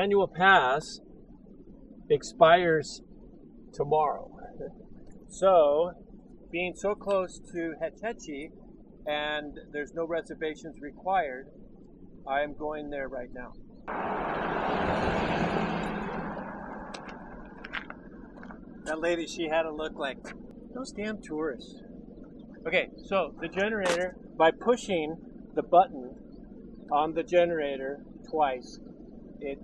annual pass expires tomorrow. So, being so close to Hetchy and there's no reservations required, I am going there right now. That lady, she had to look like those damn tourists. Okay, so the generator, by pushing the button on the generator twice, it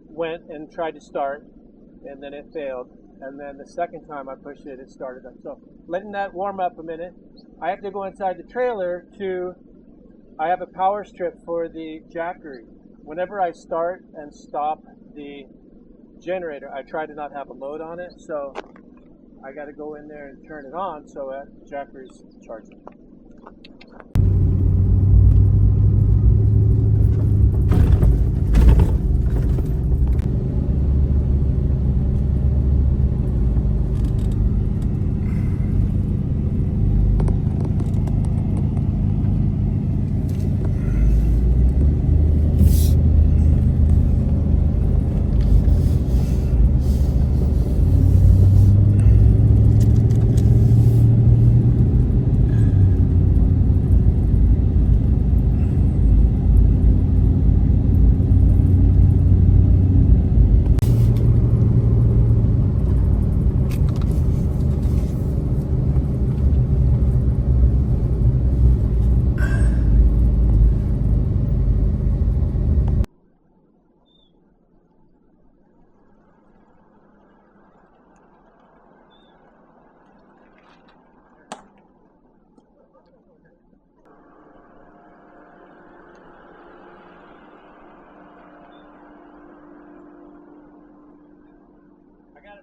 went and tried to start, and then it failed. And then the second time I pushed it, it started up. So letting that warm up a minute, I have to go inside the trailer I have a power strip for the Jackery. Whenever I start and stop the generator, I try to not have a load on it, so I got to go in there and turn it on so that Jackery's charging.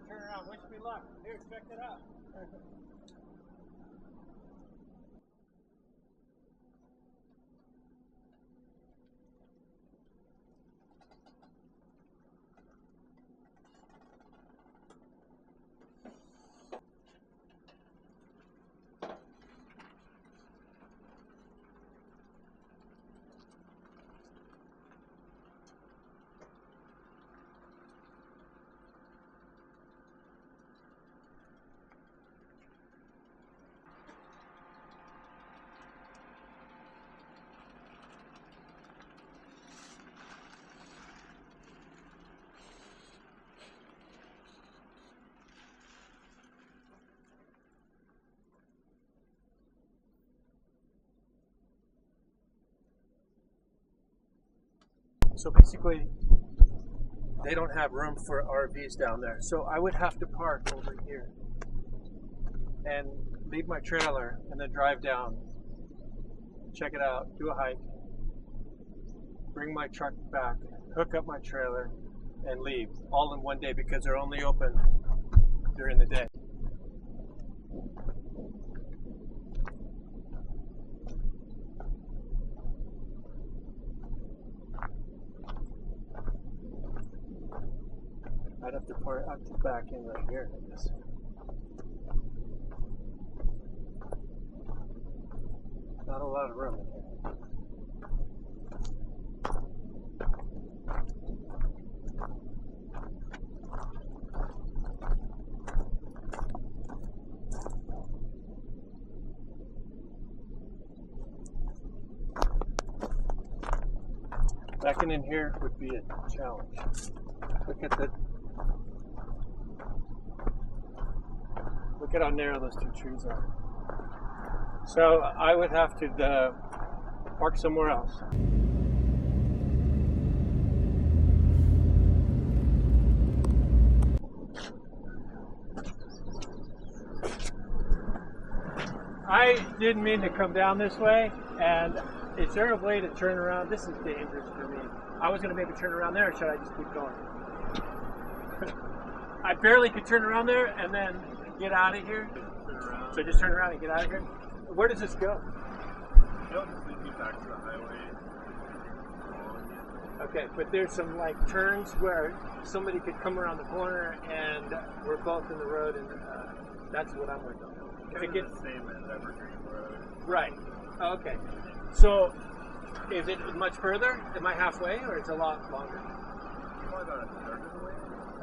Turn around, wish me luck. Here, check it out. So basically, they don't have room for RVs down there. So I would have to park over here and leave my trailer and then drive down, check it out, do a hike, bring my truck back, hook up my trailer, and leave all in one day because they're only open during the day. I'd have to park up to back in right here, I guess. Not a lot of room in here. Backing in here would be a challenge. Look at how narrow those two trees are. So I would have to park somewhere else. I didn't mean to come down this way, and is there a way to turn around? This is dangerous for me. I was going to maybe turn around there, or should I just keep going? I barely could turn around there and then get out of here. So just turn around and get out of here. Where does this go? It'll just lead you back to the highway. Okay, but there's some like turns where somebody could come around the corner and we're both in the road, and that's what I'm working on. If it gets the same as Evergreen Road. Right. Okay. So is it much further? Am I halfway, or it's a lot longer? third of the way.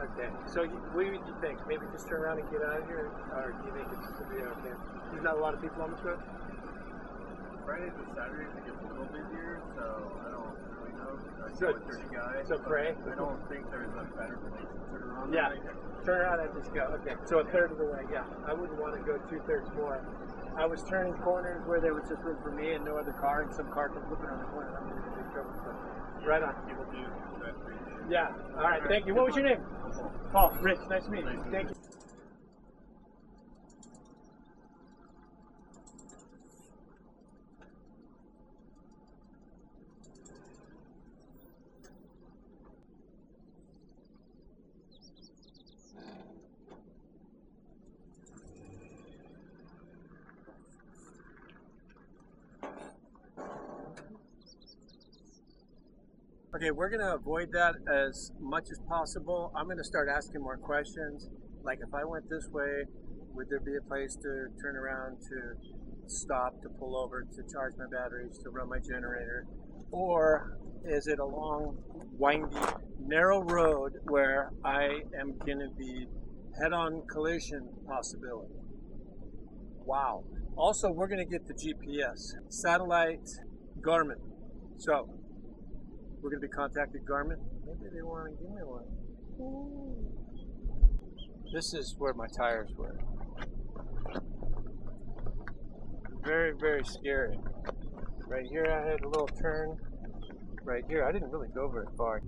Okay. So what do you think? Maybe just turn around and get out of here, or do you think it's gonna be okay? There's not a lot of people on this road. Fridays and Saturdays it gets a little busier, so I don't really know. So- With 30 guys, so pray. I don't think there's a better place to turn around. Yeah. Right here. Turn around and just go. Okay. So a third of the way. Yeah. I wouldn't want to go 2/3 more. I was turning corners where there was just room for me and no other car, and some car comes flipping around the corner. I'm going to be in trouble. So, right on. People do that for you. Yeah. All right. Thank you. What was your name? Paul. Rich. Nice to meet you. Thank you. Okay, we're going to avoid that as much as possible. I'm going to start asking more questions. Like, if I went this way, would there be a place to turn around, to stop, to pull over, to charge my batteries, to run my generator? Or is it a long, windy, narrow road where I am going to be head-on collision possibility? Wow. Also, we're going to get the GPS, satellite Garmin. So, we're going to be contacting Garmin. Maybe they want to give me one. This is where my tires were. Very, very scary. Right here I had a little turn. Right here, I didn't really go very far.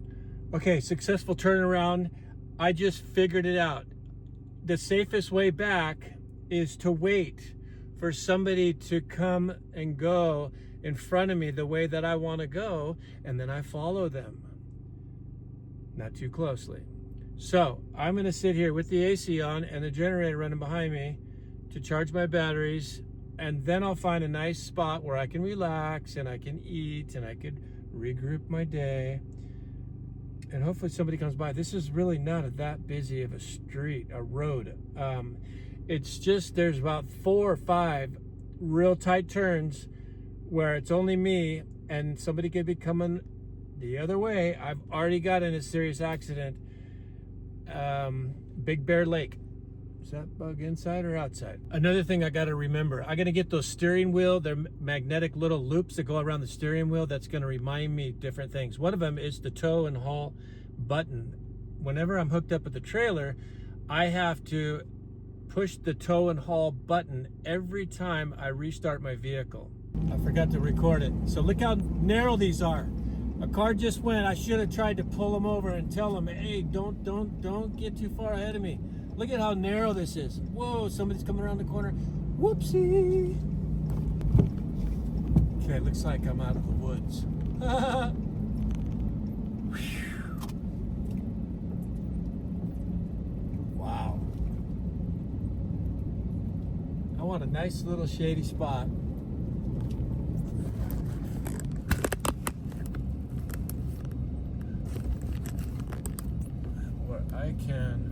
Okay, successful turnaround. I just figured it out. The safest way back is to wait for somebody to come and go in front of me the way that I want to go, and then I follow them. Not too closely. So I'm going to sit here with the AC on and the generator running behind me to charge my batteries, and then I'll find a nice spot where I can relax and I can eat and I could regroup my day, and hopefully somebody comes by. This is really not that busy of a street, a road. It's just, there's about 4 or 5 real tight turns where it's only me and somebody could be coming the other way. I've already got in a serious accident. Big Bear Lake. Is that bug inside or outside? Another thing I got to remember, I got to get those steering wheel, they're magnetic little loops that go around the steering wheel. That's going to remind me different things. One of them is the tow and haul button. Whenever I'm hooked up with the trailer, I have to push the tow and haul button every time I restart my vehicle. I forgot to record it. So look how narrow these are. A car just went. I should have tried to pull them over and tell them, hey, don't get too far ahead of me. Look at how narrow this is. Whoa, somebody's coming around the corner. Whoopsie. Okay, looks like I'm out of the woods. Wow. I want a nice little shady spot. Where I can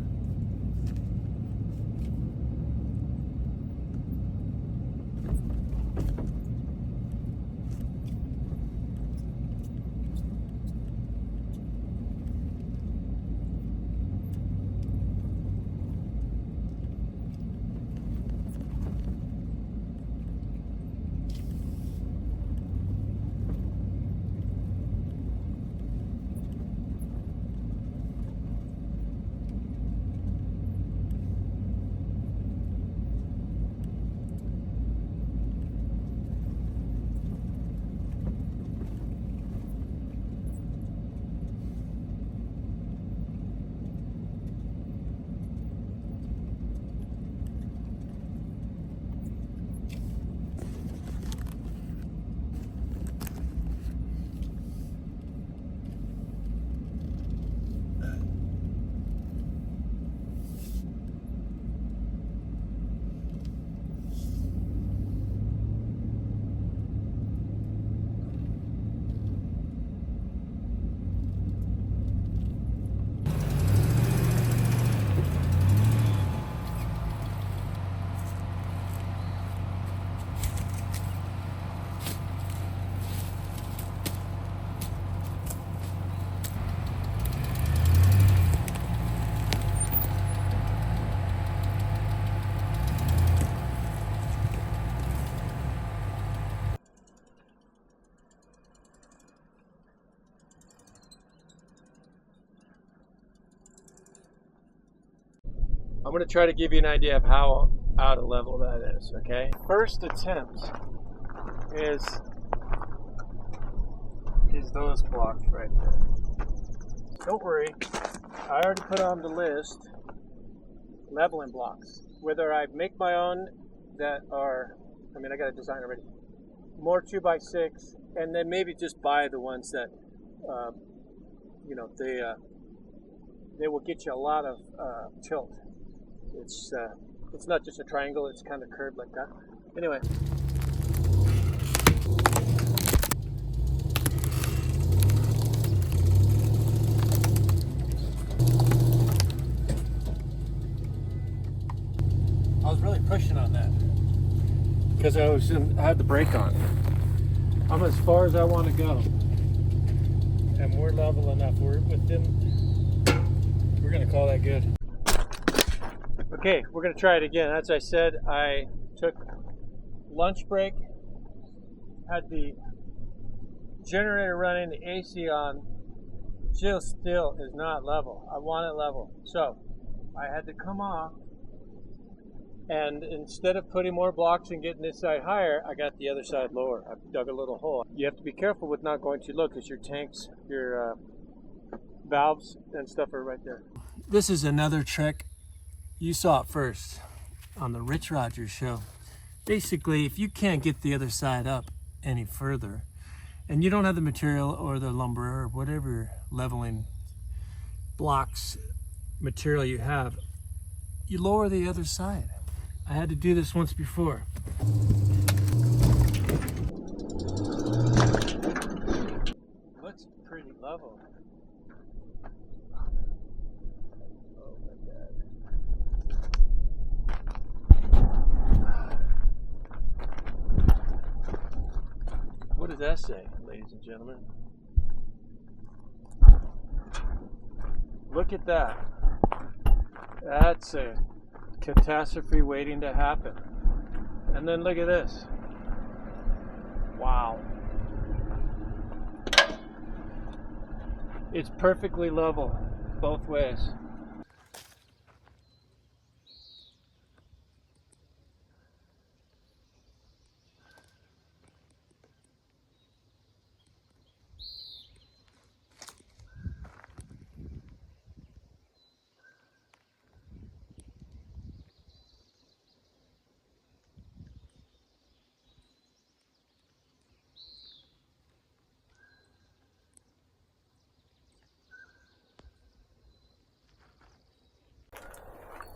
I'm going to try to give you an idea of how out of level that is, okay? First attempt is those blocks right there. Don't worry, I already put on the list leveling blocks. Whether I make my own that are, I mean, I got a design already, more 2x6, and then maybe just buy the ones that, you know, they will get you a lot of tilt. It's not just a triangle, it's kind of curved like that. Anyway. I was really pushing on that because I had the brake on. I'm as far as I want to go, and we're level enough. We're within. We're gonna call that good. Okay, we're gonna try it again. As I said, I took lunch break, had the generator running, the AC on. Still is not level. I want it level, so I had to come off. And instead of putting more blocks and getting this side higher, I got the other side lower. I dug a little hole. You have to be careful with not going too low because your tanks, your valves and stuff are right there. This is another trick. You saw it first on the Rich Rogers show. Basically, if you can't get the other side up any further, and you don't have the material or the lumber or whatever leveling blocks material you have, you lower the other side. I had to do this once before. Looks pretty level. Oh my God. What does that say, ladies and gentlemen? Look at that. That's a catastrophe waiting to happen. And then look at this. Wow. It's perfectly level both ways.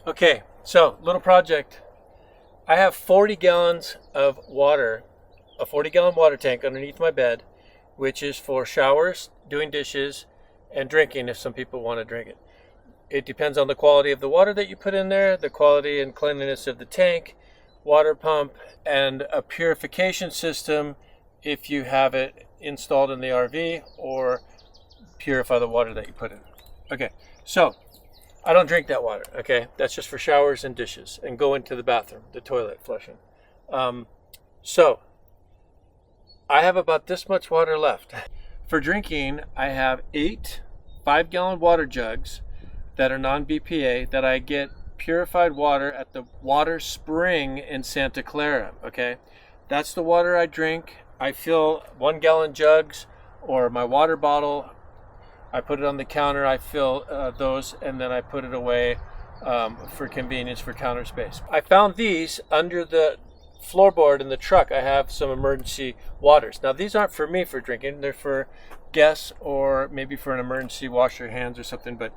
Okay, so little project. I have 40 gallons of water, a 40-gallon water tank underneath my bed, which is for showers, doing dishes, and drinking if some people want to drink it. It depends on the quality of the water that you put in there, the quality and cleanliness of the tank, water pump, and a purification system if you have it installed in the RV, or purify the water that you put in. Okay, so I don't drink that water, okay? That's just for showers and dishes and go into the bathroom, the toilet flushing. So I have about this much water left. For drinking, I have 8 5-gallon water jugs that are non-BPA that I get purified water at the water spring in Santa Clara, okay? That's the water I drink. I fill 1-gallon jugs or my water bottle. I put it on the counter, I fill those, and then I put it away for convenience, for counter space. I found these under the floorboard in the truck. I have some emergency waters. Now these aren't for me for drinking, they're for guests or maybe for an emergency wash your hands or something, but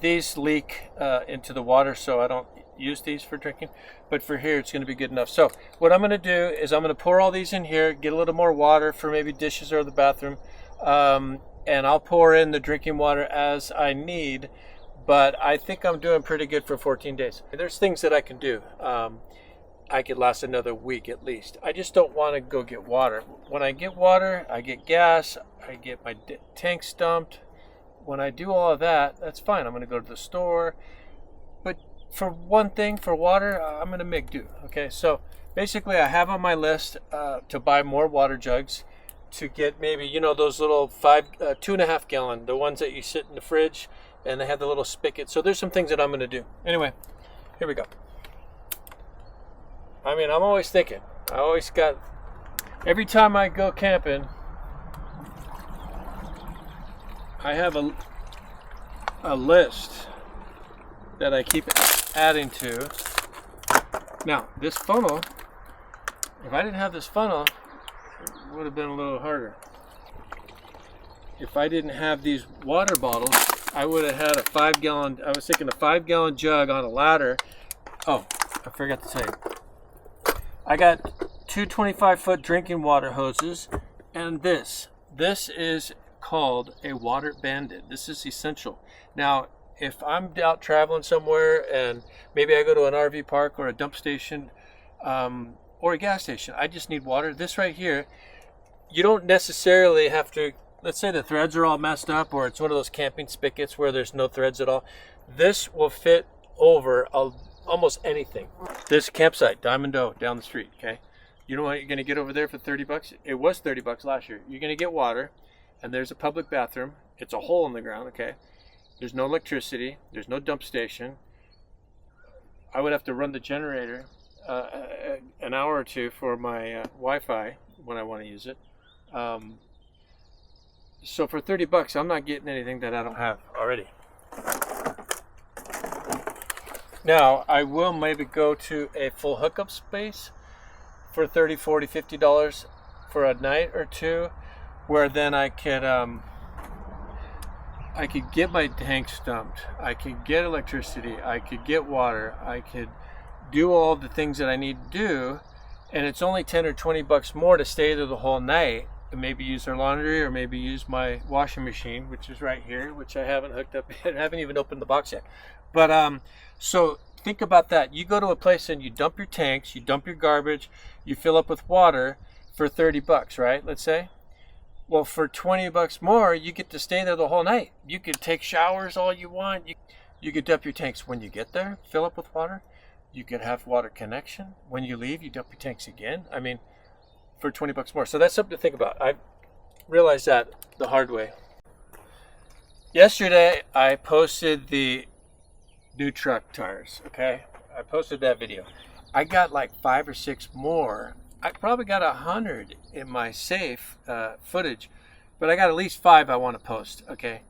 these leak into the water, so I don't use these for drinking, but for here it's going to be good enough. So what I'm going to do is I'm going to pour all these in here, get a little more water for maybe dishes or the bathroom, and I'll pour in the drinking water as I need, but I think I'm doing pretty good for 14 days. There's things that I can do. I could last another week at least. I just don't want to go get water. When I get water, I get gas, I get my tank stumped. When I do all of that, that's fine. I'm going to go to the store. But for one thing, for water, I'm going to make do. Okay, so basically I have on my list to buy more water jugs. to get maybe, you know, those little 2.5 gallon, the ones that you sit in the fridge and they have the little spigot. So there's some things that I'm going to do. Anyway, here we go. I mean, I'm always thinking. I always got, every time I go camping, I have a list that I keep adding to. Now, this funnel, if I didn't have this funnel, it would have been a little harder. If I didn't have these water bottles, I would have had a 5 gallon, I was thinking a 5 gallon jug on a ladder. Oh, I forgot to tell you. I got 2 25-foot drinking water hoses and this. This is called a water bandit. This is essential. Now, if I'm out traveling somewhere and maybe I go to an RV park or a dump station or a gas station, I just need water. This right here, you don't necessarily have to, let's say the threads are all messed up or it's one of those camping spigots where there's no threads at all. This will fit over almost anything. This campsite, Diamond O, down the street, okay? You know what you're gonna get over there for 30 bucks? It was 30 bucks last year. You're gonna get water and there's a public bathroom. It's a hole in the ground, okay? There's no electricity. There's no dump station. I would have to run the generator an hour or two for my Wi-Fi when I want to use it. So for 30 bucks, I'm not getting anything that I don't have already. Now, I will maybe go to a full hookup space for $30, $40, $50 for a night or two, where then I could get my tanks dumped, I could get electricity, I could get water, I could do all the things that I need to do, and it's only 10 or 20 bucks more to stay there the whole night and maybe use their laundry or maybe use my washing machine, which is right here, which I haven't hooked up yet. I haven't even opened the box yet. But so think about that. You go to a place and you dump your tanks, you dump your garbage, you fill up with water for 30 bucks, right? Let's say. Well, for 20 bucks more, you get to stay there the whole night. You could take showers all you want. You could dump your tanks when you get there, fill up with water. You could have water connection. When you leave, you dump your tanks again. I mean, for 20 bucks more. So that's something to think about. I realized that the hard way. Yesterday, I posted the new truck tires, okay? I posted that video. I got like 5 or 6 more. I probably got 100 in my safe footage, but I got at least 5 I want to post, okay?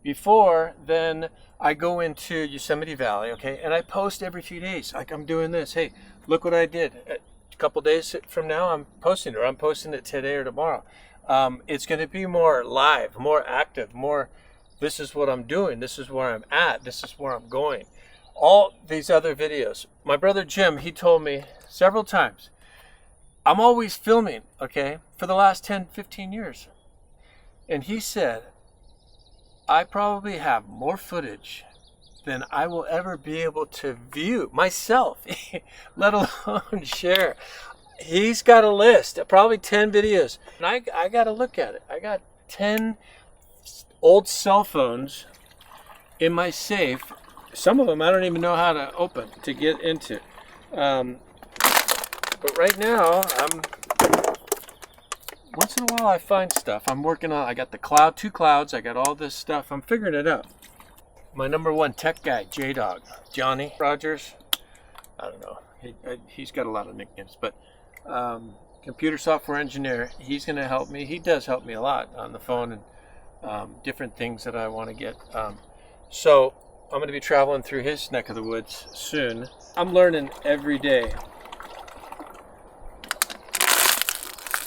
Before then, I go into Yosemite Valley, okay, and I post every few days. Like I'm doing this. Hey, look what I did. A couple days from now, I'm posting it, or I'm posting it today or tomorrow. It's going to be more live, more active, more. This is what I'm doing. This is where I'm at. This is where I'm going. All these other videos. My brother Jim, he told me several times, I'm always filming, okay, for the last 10, 15 years. And he said, I probably have more footage than I will ever be able to view myself, let alone share. He's got a list, probably 10 videos. And I got to look at it. I got 10 old cell phones in my safe. Some of them I don't even know how to open to get into. But right now, once in a while I find stuff. I'm working on, I got the 2 clouds, I got all this stuff. I'm figuring it out. My #1 tech guy, J-Dog, Johnny Rogers. I don't know. He's got a lot of nicknames, but computer software engineer. He's going to help me. He does help me a lot on the phone and different things that I want to get. So I'm going to be traveling through his neck of the woods soon. I'm learning every day.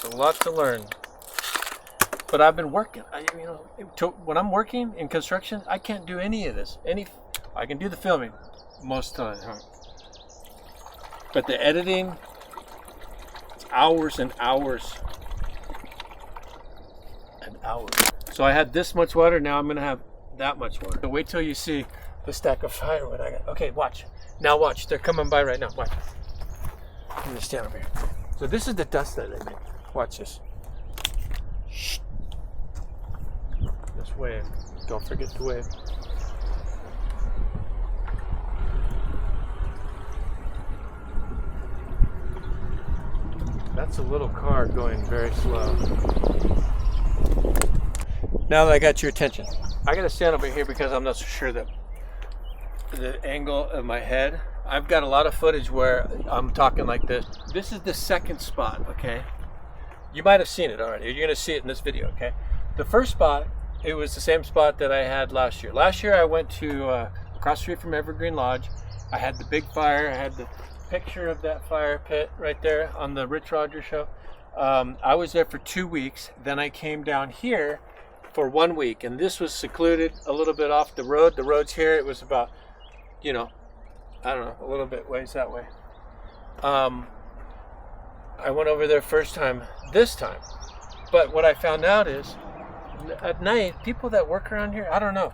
A lot to learn, but I've been working. When I'm working in construction, I can't do any of this. I can do the filming most of the time, but the editing, it's hours and hours and hours. So I had this much water. Now I'm gonna have that much water. So wait till you see the stack of firewood I got. Okay, watch. Now watch. They're coming by right now. Watch. I'm gonna stand over here. So this is the dust that I made. Watch this. Shh. Just wave. Don't forget to wave. That's a little car going very slow. now that I got your attention, I gotta stand over here because I'm not so sure that the angle of my head. I've got a lot of footage where I'm talking like this. This is the second spot, okay? You might have seen it already. You're gonna see it in this video, okay? The first spot, it was the same spot that I had last year. Last year I went to across the street from Evergreen Lodge. I had the big fire. I had the picture of that fire pit right there on the Rich Rogers show. I was there for 2 weeks. Then I came down here for 1 week, and this was secluded a little bit off the road. The road's here. It was about, you know, I don't know, a little bit ways that way. I went over there first time this time, but what I found out is at night, people that work around here, I don't know,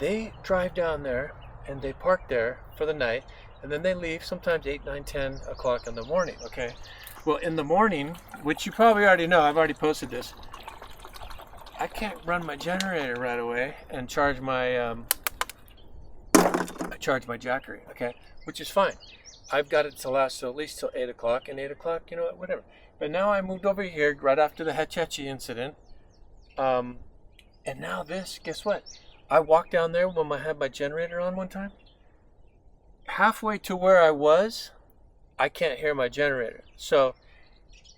they drive down there and they park there for the night, and then they leave sometimes 8, 9, 10 o'clock in the morning, okay? Well, in the morning, which you probably already know, I've already posted this, I can't run my generator right away and charge my Jackery, okay? Which is fine. I've got it to last at least till 8 o'clock, and 8 o'clock, you know what, whatever. But now I moved over here right after the Hetchy incident, and now this, guess what? I walked down there when I had my generator on one time. Halfway to where I was, I can't hear my generator. So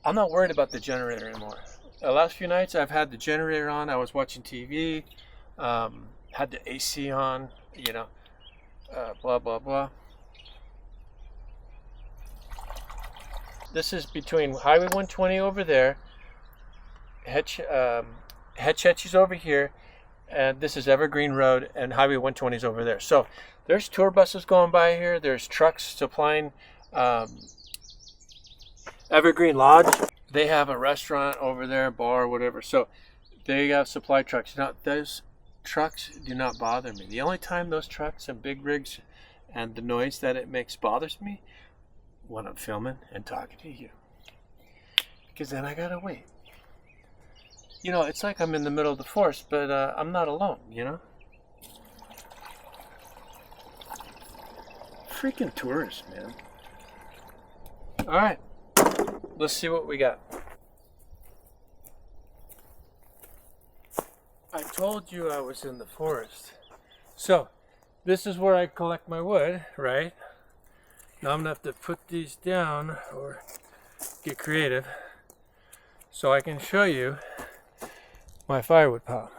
I'm not worried about the generator anymore. The last few nights I've had the generator on. I was watching TV, had the AC on, you know, blah, blah, blah. This is between Highway 120 over there, Hetchy's over here, and this is Evergreen Road, and Highway 120 is over there. So there's tour buses going by here. There's trucks supplying Evergreen Lodge. They have a restaurant over there, bar, whatever. So they got supply trucks. Now, those trucks do not bother me. The only time those trucks and big rigs and the noise that it makes bothers me when I'm filming and talking to you, because then I gotta wait. You know, it's like I'm in the middle of the forest, but I'm not alone, you know? Freaking tourists, man. All right, let's see what we got. I told you I was in the forest. So, this is where I collect my wood, right? Now I'm gonna have to put these down or get creative so I can show you my firewood pile.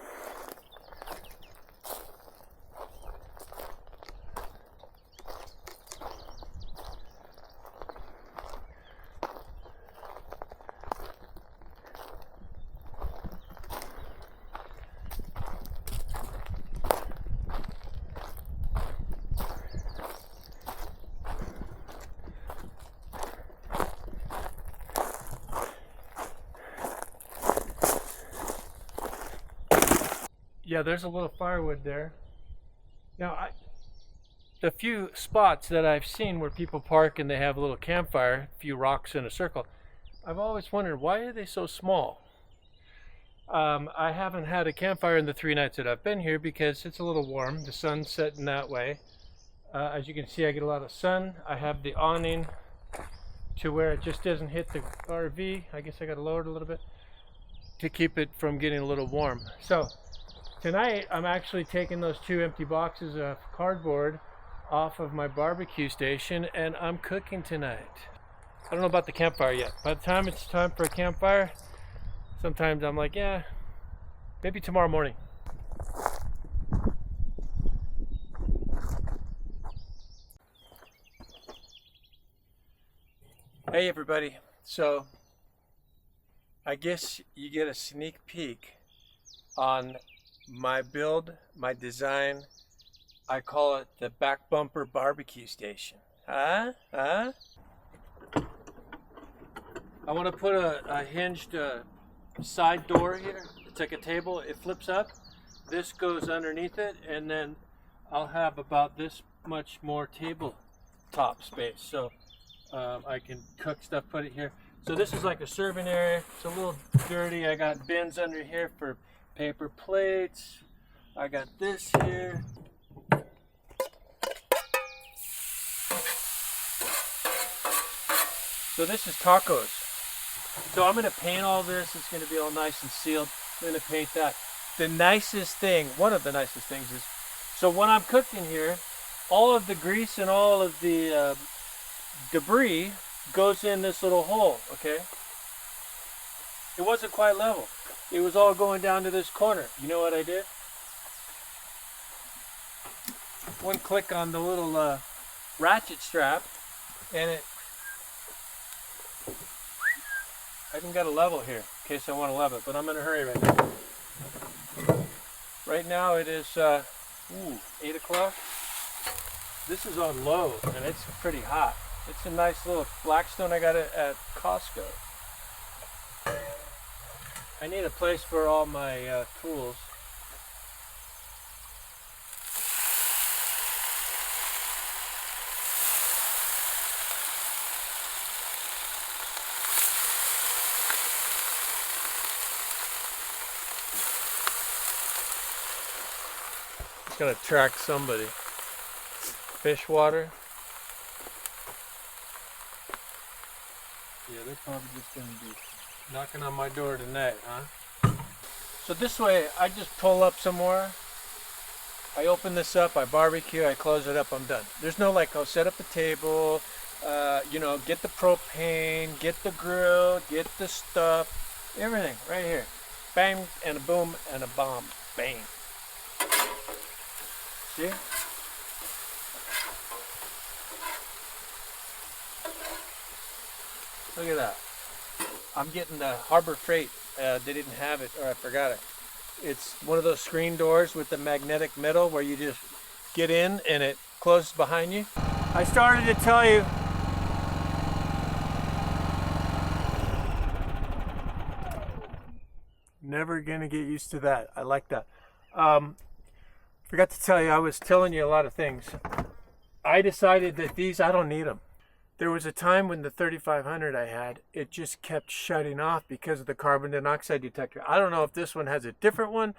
Yeah, there's a little firewood there. Now, the few spots that I've seen where people park and they have a little campfire, a few rocks in a circle, I've always wondered, why are they so small? I haven't had a campfire in the 3 nights that I've been here because it's a little warm. The sun's setting that way. As you can see, I get a lot of sun. I have the awning to where it just doesn't hit the RV. I guess I got to lower it a little bit to keep it from getting a little warm. So tonight, I'm actually taking those 2 empty boxes of cardboard off of my barbecue station, and I'm cooking tonight. I don't know about the campfire yet. By the time it's time for a campfire, sometimes I'm like, yeah, maybe tomorrow morning. Hey everybody, so I guess you get a sneak peek on my build, my design. I call it the back bumper barbecue station. I want to put a hinged side door here. It's like a table. It flips up. This goes underneath it, and then I'll have about this much more tabletop space. So I can cook stuff, put it here. So this is like a serving area. It's a little dirty. I got bins under here for paper plates. I got this here. So this is tacos. So I'm going to paint all this. It's going to be all nice and sealed. I'm going to paint that. the nicest thing, one of the nicest things is, so when I'm cooking here, all of the grease and all of the debris goes in this little hole, okay? It wasn't quite level. It was all going down to this corner. You know what I did? One click on the little ratchet strap, and I even got a level here in case I want to level it, but I'm in a hurry right now. Right now it is 8 o'clock. This is on low and it's pretty hot. It's a nice little Blackstone. I got it at Costco. I need a place for all my tools. It's gonna attract somebody. Fish water. Yeah, they're probably just gonna be knocking on my door tonight, huh? So this way, I just pull up some more. I open this up, I barbecue, I close it up, I'm done. There's no like, oh, set up the table, you know, get the propane, get the grill, get the stuff, everything right here. Bang, and a boom, and a bomb. Bang. See? Look at that. I'm getting the Harbor Freight. They didn't have it, or I forgot it. It's one of those screen doors with the magnetic metal where you just get in and it closes behind you. I started to tell you. Never gonna get used to that. I like that. Forgot to tell you, I was telling you a lot of things. I decided that these, I don't need them. There was a time when the 3500 I had, it just kept shutting off because of the carbon monoxide detector. I don't know if this one has a different one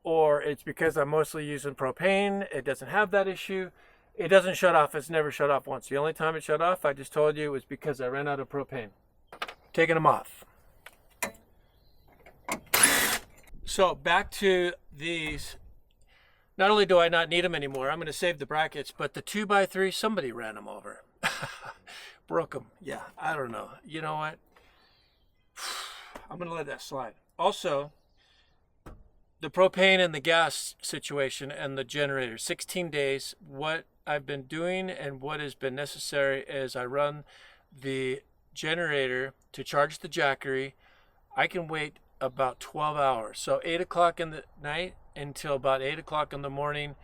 or it's because I'm mostly using propane. It doesn't have that issue. It doesn't shut off. It's never shut off once. The only time it shut off, I just told you, was because I ran out of propane. Taking them off. So back to these. Not only do I not need them anymore, I'm going to save the brackets, but the 2x3, somebody ran them over. Broke them. Yeah, I don't know. You know what? I'm going to let that slide. Also, the propane and the gas situation and the generator, 16 days, what I've been doing and what has been necessary is I run the generator to charge the Jackery. I can wait about 12 hours. So 8 o'clock in the night until about 8 o'clock in the morning,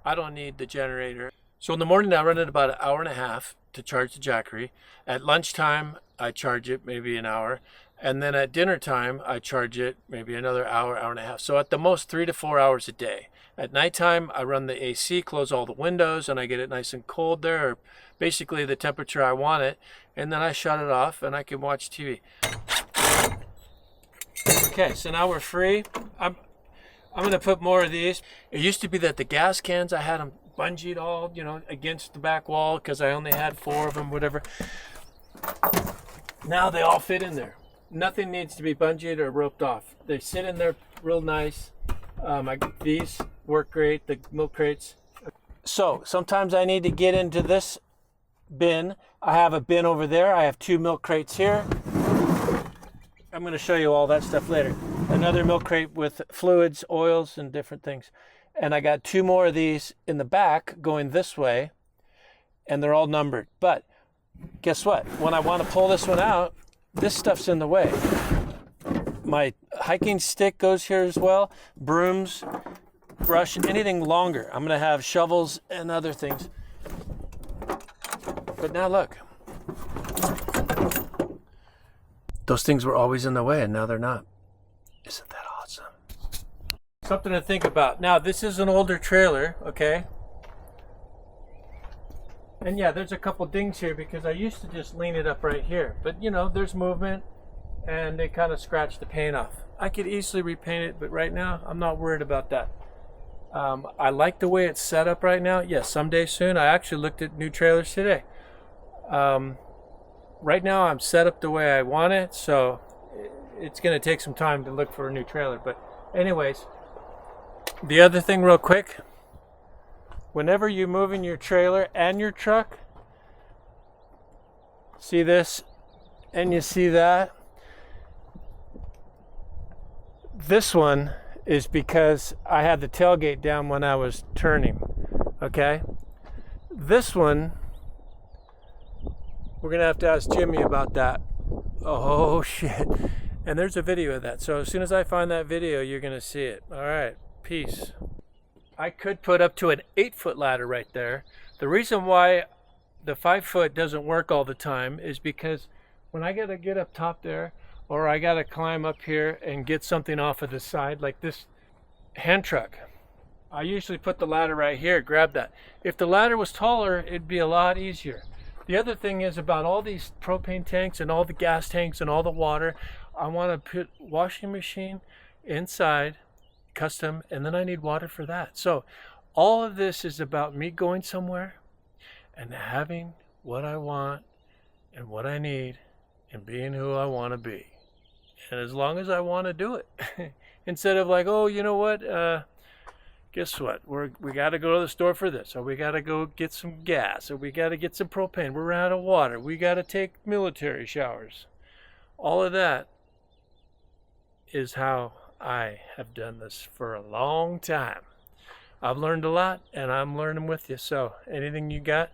I don't need the generator. So in the morning, I run it about an hour and a half to charge the Jackery. At lunchtime, I charge it maybe an hour. And then at dinner time, I charge it maybe another hour, hour and a half. So at the most 3 to 4 hours a day. At nighttime, I run the AC, close all the windows, and I get it nice and cold there, or basically the temperature I want it. And then I shut it off and I can watch TV. Okay, so now we're free. I'm going to put more of these. It used to be that the gas cans, I had them bungeed all, you know, against the back wall because I only had 4 of them, whatever. Now they all fit in there. Nothing needs to be bungeed or roped off. They sit in there real nice. These work great, the milk crates. So sometimes I need to get into this bin. I have a bin over there. I have 2 milk crates here. I'm going to show you all that stuff later. Another milk crate with fluids, oils, and different things. And I got 2 more of these in the back going this way, and they're all numbered. But guess what? When I want to pull this one out, this stuff's in the way. My hiking stick goes here as well, brooms, brush, anything longer. I'm going to have shovels and other things. But now look. Those things were always in the way, and now they're not. Isn't that awesome? Something to think about. Now, this is an older trailer, okay? And yeah, there's a couple dings here because I used to just lean it up right here. But, you know, there's movement, and they kind of scratch the paint off. I could easily repaint it, but right now, I'm not worried about that. I like the way it's set up right now. Yes, someday soon. I actually looked at new trailers today. Right now I'm set up the way I want it, so it's going to take some time to look for a new trailer. But anyways, The other thing real quick, whenever you're moving your trailer and your truck, see this and you see that? This one is because I had the tailgate down when I was turning, okay? This one, we're gonna have to ask Jimmy about that. Oh shit. And there's a video of that. So as soon as I find that video, you're gonna see it. All right, peace. I could put up to an 8-foot ladder right there. The reason why the 5-foot doesn't work all the time is because when I gotta get up top there, or I gotta climb up here and get something off of the side, like this hand truck, I usually put the ladder right here, grab that. If the ladder was taller, it'd be a lot easier. The other thing is about all these propane tanks and all the gas tanks and all the water, I want to put washing machine inside, custom, and then I need water for that. So all of this is about me going somewhere and having what I want and what I need and being who I want to be. And as long as I want to do it, instead of like, oh, you know what, guess what, we got to go to the store for this, or we got to go get some gas, or we got to get some propane, we're out of water, we got to take military showers. All of that is how I have done this for a long time. I've learned a lot, and I'm learning with you. So anything you got,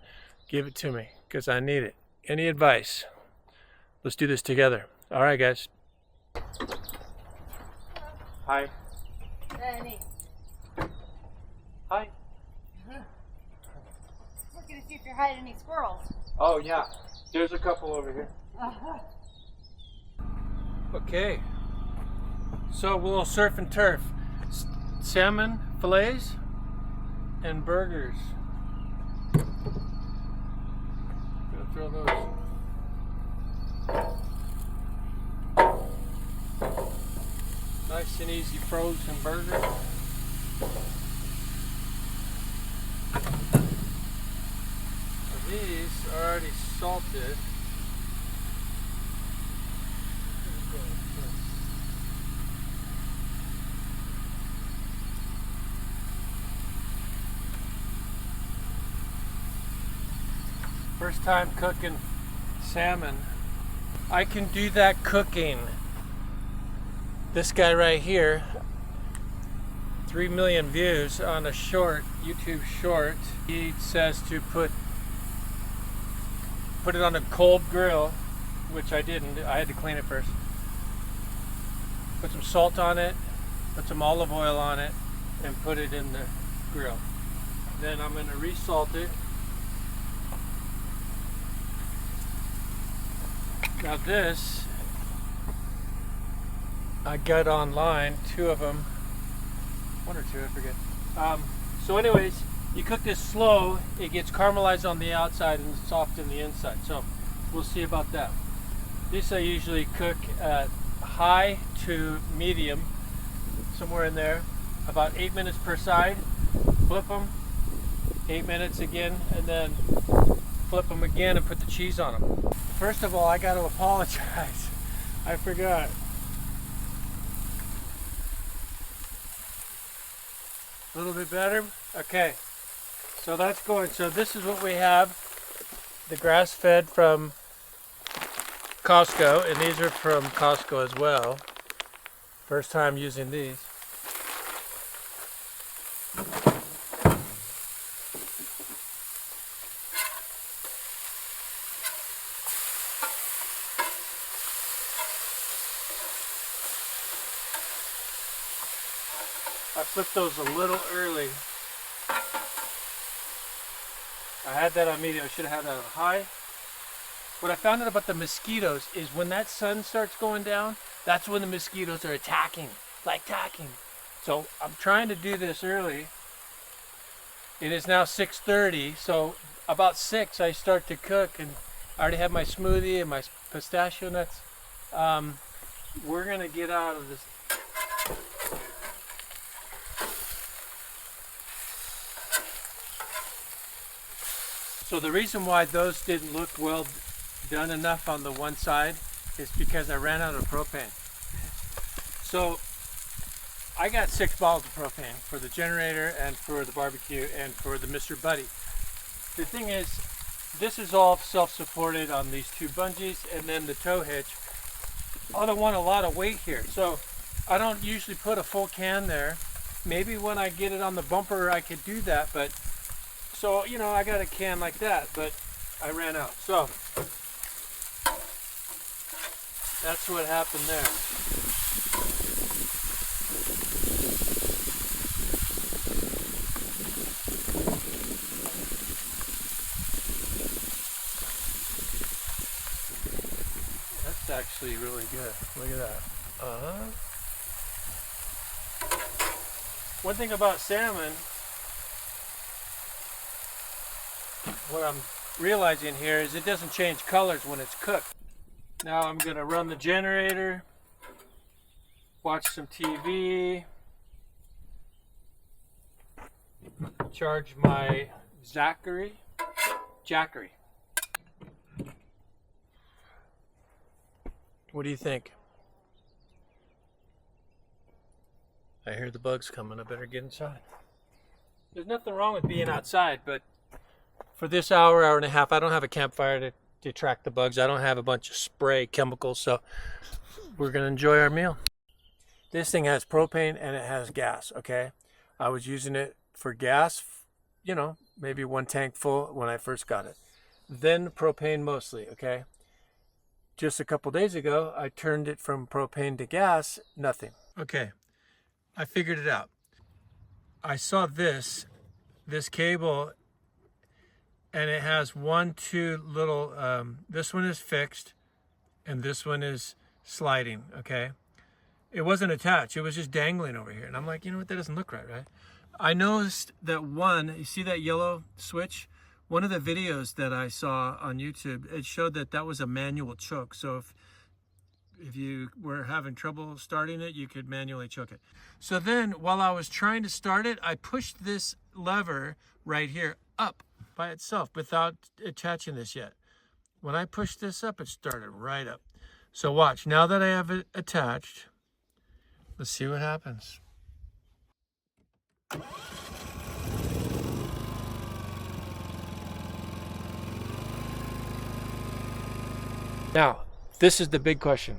give it to me, because I need it. Any advice? Let's do this together. All right, guys. Hi. Danny. Hi. Looking to see if you're hiding any squirrels. Oh, yeah. There's a couple over here. Okay. So, a little surf and turf. Salmon fillets and burgers. Gonna throw those. Nice and easy frozen burger. These are already salted. First time cooking salmon. I can do that cooking. This guy right here, 3 million views on a short, YouTube short. He says to put it on a cold grill, which I didn't. I had to clean it first. Put some salt on it, put some olive oil on it, and put it in the grill. Then I'm going to resalt it. Now this, I got online, 2 of them, 1 or 2, I forget. So anyways, you cook this slow, it gets caramelized on the outside and soft in the inside. So we'll see about that. This I usually cook at high to medium, somewhere in there, about 8 minutes per side. Flip them, 8 minutes again, and then flip them again and put the cheese on them. First of all, I got to apologize. I forgot. A little bit better? Okay. So that's going. So this is what we have. The grass-fed from Costco, and these are from Costco as well. First time using these. I flipped those a little early. I had that on medium. I should have had that on high. What I found out about the mosquitoes is when that sun starts going down, that's when the mosquitoes are attacking. So I'm trying to do this early. It is now 6:30, so about 6 I start to cook, and I already have my smoothie and my pistachio nuts. We're gonna get out of this. So the reason why those didn't look well done enough on the one side is because I ran out of propane. So I got 6 bottles of propane for the generator and for the barbecue and for the Mr. Buddy. The thing is, this is all self-supported on these 2 bungees and then the tow hitch. I don't want a lot of weight here, so I don't usually put a full can there. Maybe when I get it on the bumper I could do that, but so you know, I got a can like that, but I ran out. So that's what happened there. That's actually really good. Look at that. One thing about salmon, what I'm realizing here is it doesn't change colors when it's cooked. Now I'm going to run the generator, watch some TV, charge my Jackery. What do you think? I hear the bugs coming. I better get inside. There's nothing wrong with being outside, but for this hour, hour and a half, I don't have a campfire to detract the bugs. I don't have a bunch of spray chemicals, so we're going to enjoy our meal. This thing has propane and it has gas, okay? I was using it for gas, you know, maybe 1 tank full when I first got it. Then propane mostly, okay? Just a couple days ago, I turned it from propane to gas, nothing. Okay, I figured it out. I saw this cable, and it has 2 little, this one is fixed, and this one is sliding, okay? It wasn't attached, it was just dangling over here. And I'm like, you know what, that doesn't look right, right? I noticed that you see that yellow switch? One of the videos that I saw on YouTube, it showed that was a manual choke. So if you were having trouble starting it, you could manually choke it. So then while I was trying to start it, I pushed this lever right here up by itself without attaching this yet. When I pushed this up, it started right up. So watch, now that I have it attached, let's see what happens. Now, this is the big question.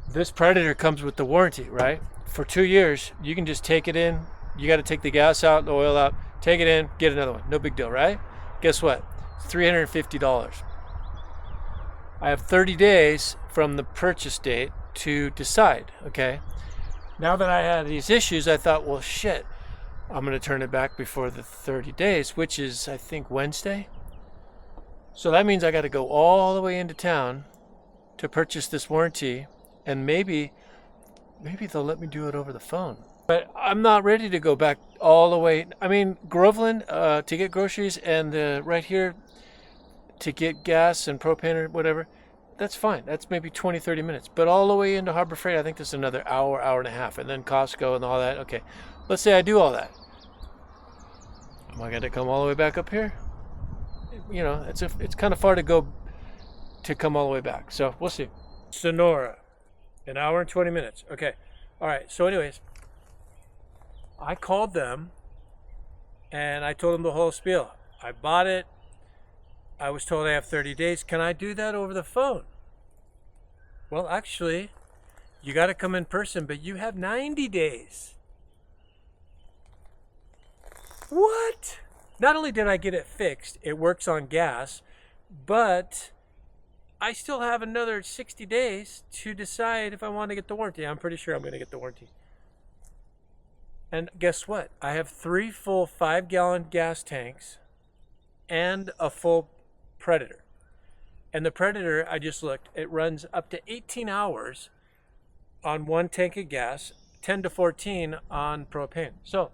This Predator comes with the warranty, right? For 2 years, you can just take it in. You got to take the gas out, the oil out, take it in, get another one. No big deal, right? Guess what? It's $350. I have 30 days from the purchase date to decide, okay? Now that I had these issues, I thought, well, shit, I'm going to turn it back before the 30 days, which is, I think, Wednesday. So that means I got to go all the way into town to purchase this warranty, and maybe they'll let me do it over the phone. But I'm not ready to go back all the way. I mean, Groveland to get groceries and right here to get gas and propane or whatever, that's fine. That's maybe 20, 30 minutes. But all the way into Harbor Freight, I think that's another hour, hour and a half. And then Costco and all that. Okay, let's say I do all that. Am I going to come all the way back up here? You know, it's kind of far to go to come all the way back. So we'll see. Sonora, 1 hour and 20 minutes. Okay. All right. So anyways, I called them and I told them the whole spiel. I bought it. I was told I have 30 days. Can I do that over the phone? Well, actually, you got to come in person, but you have 90 days. What? Not only did I get it fixed, it works on gas, but I still have another 60 days to decide if I want to get the warranty. I'm pretty sure I'm going to get the warranty. And guess what? I have 3 full 5-gallon gas tanks and a full Predator. And the Predator, I just looked, it runs up to 18 hours on 1 tank of gas, 10 to 14 on propane. So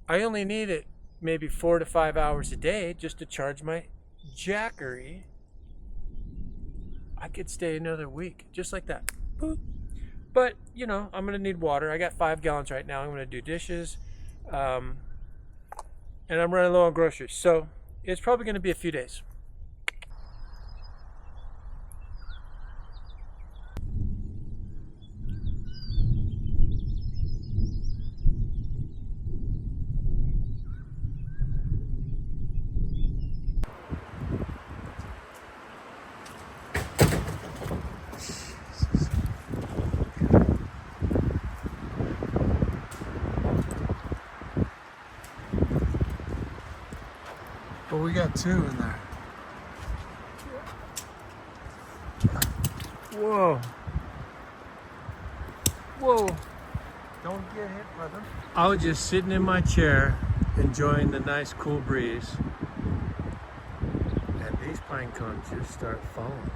I only need it maybe 4 to 5 hours a day just to charge my Jackery. I could stay another week just like that. Boop. But, you know, I'm going to need water. I got 5 gallons right now. I'm going to do dishes. And I'm running low on groceries. So it's probably going to be a few days. But we got 2 in there. Whoa. Whoa. Don't get hit, brother. I was just sitting in my chair, enjoying the nice cool breeze. And these pine cones just start falling.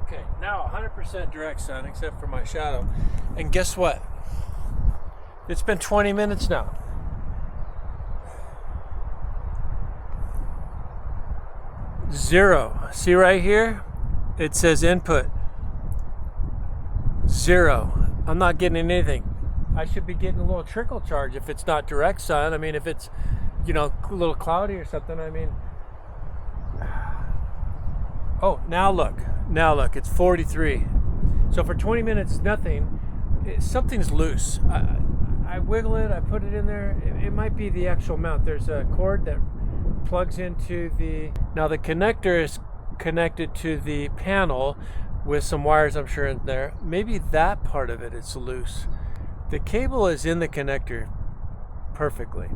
Okay, now 100% direct sun, except for my shadow. And guess what? It's been 20 minutes now. Zero. See right here? It says input. 0. I'm not getting anything. I should be getting a little trickle charge if it's not direct sun. I mean, if it's, you know, a little cloudy or something, I mean. Oh, now look. Now look. It's 43. So for 20 minutes, nothing. Something's loose. I wiggle it. I put it in there. It might be the actual mount. There's a cord that plugs into the. Now the connector is connected to the panel with some wires, I'm sure, in there. Maybe that part of it is loose. The cable is in the connector perfectly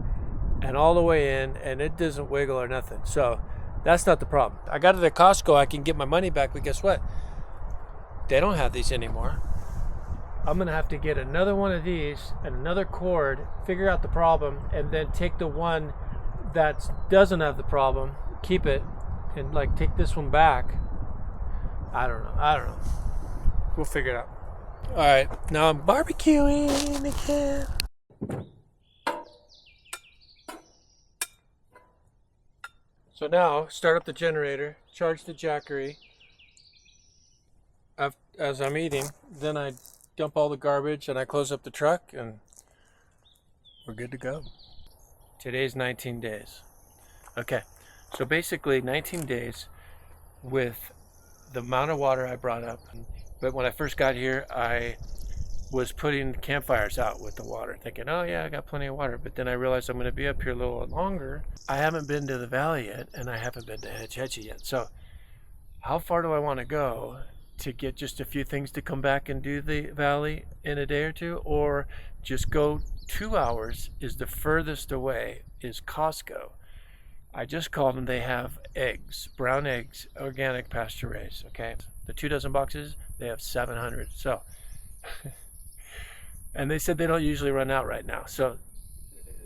and all the way in, and it doesn't wiggle or nothing. So that's not the problem. I got it at Costco. I can get my money back, but guess what? They don't have these anymore. I'm gonna have to get another one of these and another cord, figure out the problem, and then take the one that doesn't have the problem, keep it, and like take this one back. I don't know. We'll figure it out. All right, now I'm barbecuing again. So now, start up the generator, charge the Jackery as I'm eating. Then I dump all the garbage and I close up the truck and we're good to go. Today's 19 days. Okay, so basically 19 days with the amount of water I brought up. But when I first got here, I was putting campfires out with the water, thinking, oh yeah, I got plenty of water. But then I realized I'm going to be up here a little longer. I haven't been to the valley yet, and I haven't been to Hetchy yet. So how far do I want to go to get just a few things to come back and do the valley in a day or two? Or just go 2 hours is the furthest away is Costco. I just called them. They have eggs, brown eggs, organic, pasture raised. Okay, the 2 dozen boxes, they have 700. So, and they said they don't usually run out right now. So,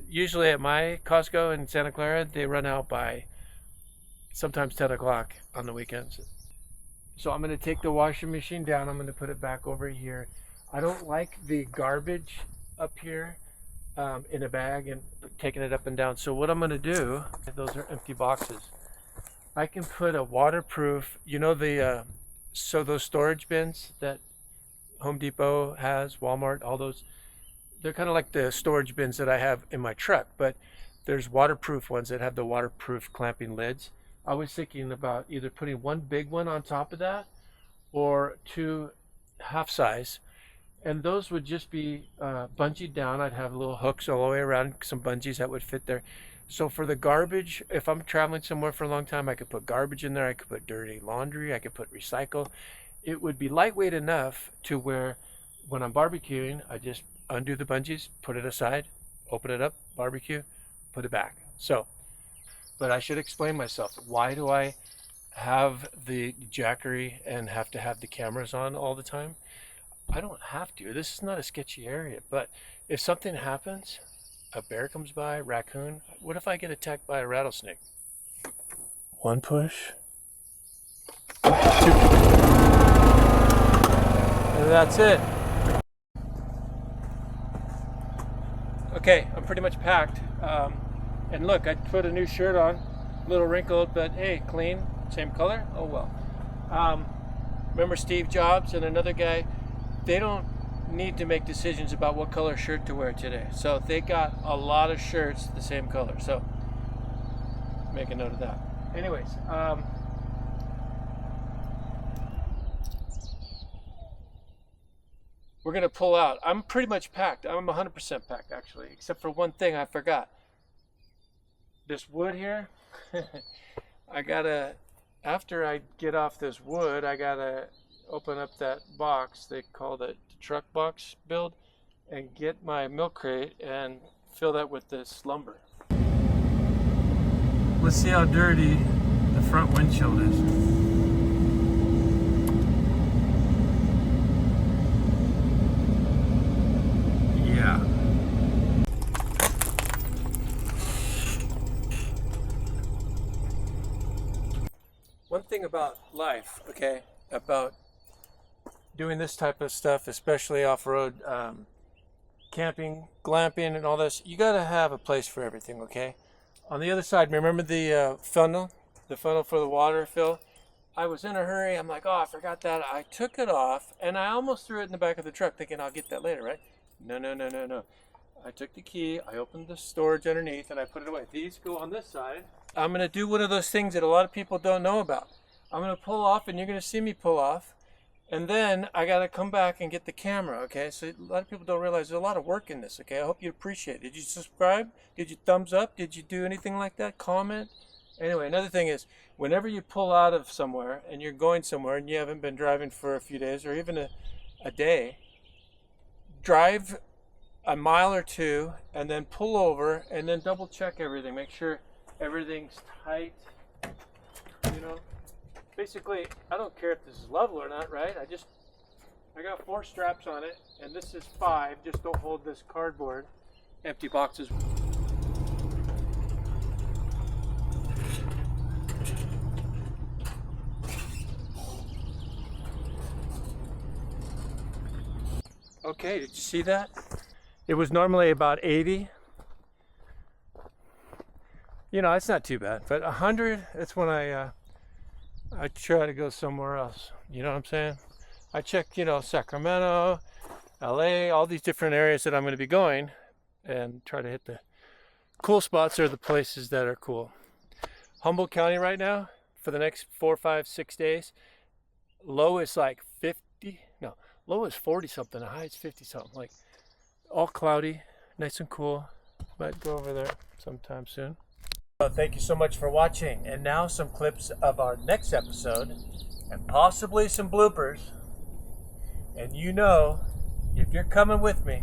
usually at my Costco in Santa Clara, they run out by sometimes 10 o'clock on the weekends. So I'm going to take the washing machine down. I'm going to put it back over here. I don't like the garbage up here in a bag and taking it up and down. So what I'm going to do, those are empty boxes. I can put a waterproof, you know, the so those storage bins that Home Depot has, Walmart, all those, they're kind of like the storage bins that I have in my truck, but there's waterproof ones that have the waterproof clamping lids. I was thinking about either putting one big one on top of that or 2 half size. And those would just be bungeed down. I'd have little hooks all the way around, some bungees that would fit there. So for the garbage, if I'm traveling somewhere for a long time, I could put garbage in there. I could put dirty laundry. I could put recycle. It would be lightweight enough to where when I'm barbecuing, I just undo the bungees, put it aside, open it up, barbecue, put it back. So, but I should explain myself. Why do I have the Jackery and have to have the cameras on all the time? I don't have to. This is not a sketchy area, but if something happens, a bear comes by, raccoon, what if I get attacked by a rattlesnake? 1 push, 2 and that's it. Okay, I'm pretty much packed. And look, I put a new shirt on, a little wrinkled, but hey, clean, same color, oh well. Remember Steve Jobs and another guy? They don't need to make decisions about what color shirt to wear today. So they got a lot of shirts the same color. So make a note of that. Anyways, we're going to pull out. I'm pretty much packed. I'm 100% packed, actually, except for one thing I forgot. This wood here, I got to, after I get off this wood, I got to open up that box. They call it the truck box build, and get my milk crate and fill that with this lumber. Let's see how dirty the front windshield is. Yeah. One thing about life, okay, about doing this type of stuff, especially off-road camping, glamping, and all this, you gotta have a place for everything, okay? On the other side, remember the funnel for the water fill? I was in a hurry. I'm like, oh, I forgot that. I took it off, and I almost threw it in the back of the truck, thinking I'll get that later, right? No, no, no, no, no. I took the key, I opened the storage underneath, and I put it away. These go on this side. I'm gonna do one of those things that a lot of people don't know about. I'm gonna pull off, and you're gonna see me pull off, and then I gotta come back and get the camera, okay? So a lot of people don't realize there's a lot of work in this, okay? I hope you appreciate it. Did you subscribe? Did you thumbs up? Did you do anything like that? Comment? Anyway, another thing is, whenever you pull out of somewhere and you're going somewhere and you haven't been driving for a few days or even a day, drive a mile or two and then pull over and then double check everything. Make sure everything's tight, you know? Basically, I don't care if this is level or not, right? I got 4 straps on it, and this is 5. Just don't hold this cardboard. Empty boxes. Okay, did you see that? It was normally about 80. You know, it's not too bad, but 100, that's when I try to go somewhere else. You know what I'm saying? I check, you know, Sacramento, LA, all these different areas that I'm going to be going and try to hit the cool spots or the places that are cool. Humboldt County right now, for the next 4, 5, 6 days, low is like 50. No, low is 40 something, high is 50 something. Like all cloudy, nice and cool. Might go over there sometime soon. Thank you so much for watching, and now some clips of our next episode and possibly some bloopers. And you know, if you're coming with me,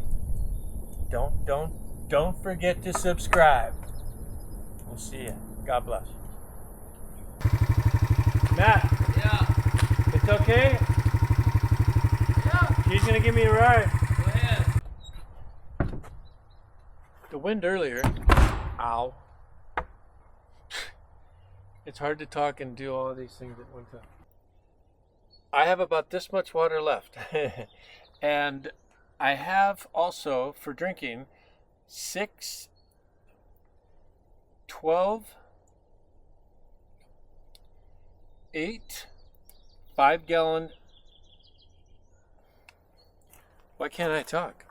don't forget to subscribe. We'll see you. God bless. Matt. Yeah. It's okay? Yeah. She's gonna give me a ride. Go ahead. The wind earlier. Ow. It's hard to talk and do all these things at one time. I have about this much water left. And I have also, for drinking, 6, 12, 8, 5-gallon. Why can't I talk?